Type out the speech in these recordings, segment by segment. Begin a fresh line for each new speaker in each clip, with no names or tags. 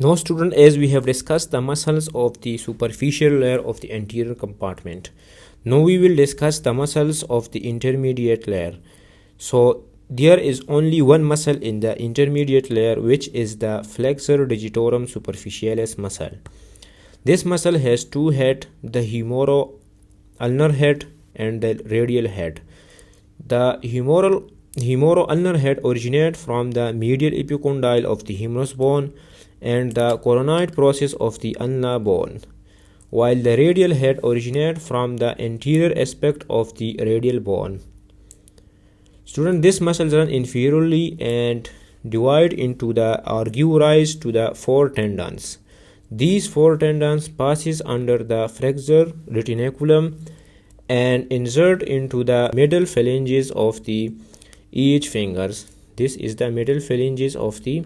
Now student, as we have discussed the muscles of the superficial layer of the anterior compartment, now we will discuss the muscles of the intermediate layer. So there is only one muscle in the intermediate layer, which is the Flexor Digitorum Superficialis muscle. This muscle has two heads, the humero-ulnar head and the radial head. The humero-ulnar head originates from the medial epicondyle of the humerus bone and the coronoid process of the ulnar bone, while the radial head originates from the anterior aspect of the radial bone. Student, this muscle runs inferiorly and divide into the or give rise to the four tendons. These four tendons passes under the flexor retinaculum and insert into the middle phalanges of the each fingers. This is the middle phalanges of the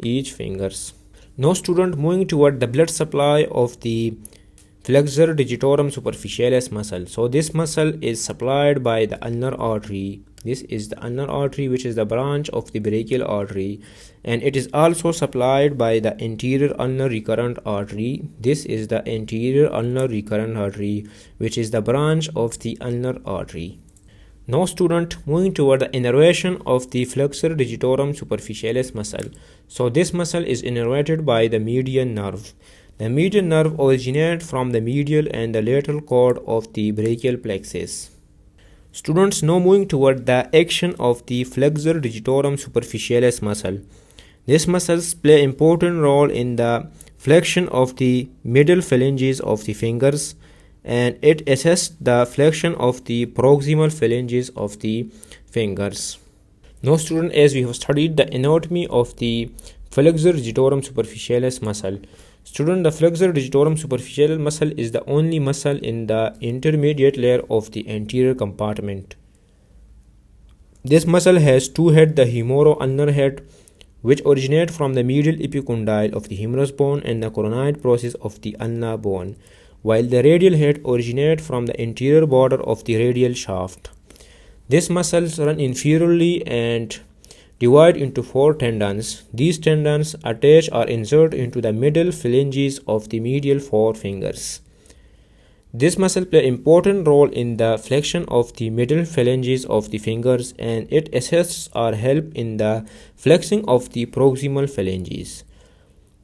each fingers. Now student, moving toward the blood supply of the Flexor Digitorum Superficialis muscle. So this muscle is supplied by the ulnar artery. This is the ulnar artery, which is the branch of the brachial artery, and it is also supplied by the anterior ulnar recurrent artery. This is the anterior ulnar recurrent artery, which is the branch of the ulnar artery. Now student, moving toward the innervation of the Flexor Digitorum Superficialis muscle. So this muscle is innervated by the median nerve. The median nerve originates from the medial and the lateral cord of the brachial plexus. Students, now moving toward the action of the Flexor Digitorum Superficialis muscle. This muscles play an important role in the flexion of the middle phalanges of the fingers, and it assists the flexion of the proximal phalanges of the fingers. Now student, as we have studied the anatomy of the Flexor Digitorum Superficialis muscle. Student, the Flexor Digitorum Superficialis muscle is the only muscle in the intermediate layer of the anterior compartment. This muscle has two heads, the humero-ulnar head, which originate from the medial epicondyle of the humerus bone and the coronoid process of the ulnar bone, while the radial head originates from the anterior border of the radial shaft. These muscles run inferiorly and divide into four tendons. These tendons attach or insert into the middle phalanges of the medial four fingers. This muscle plays an important role in the flexion of the middle phalanges of the fingers, and it assists or helps in the flexing of the proximal phalanges.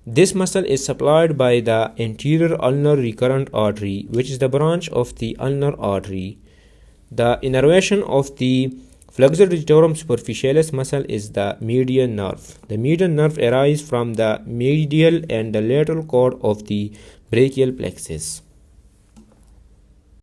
This muscle is supplied by the anterior ulnar recurrent artery, which is the branch of the ulnar artery. The innervation of the Flexor Digitorum Superficialis muscle is the median nerve. The median nerve arises from the medial and the lateral cord of the brachial plexus.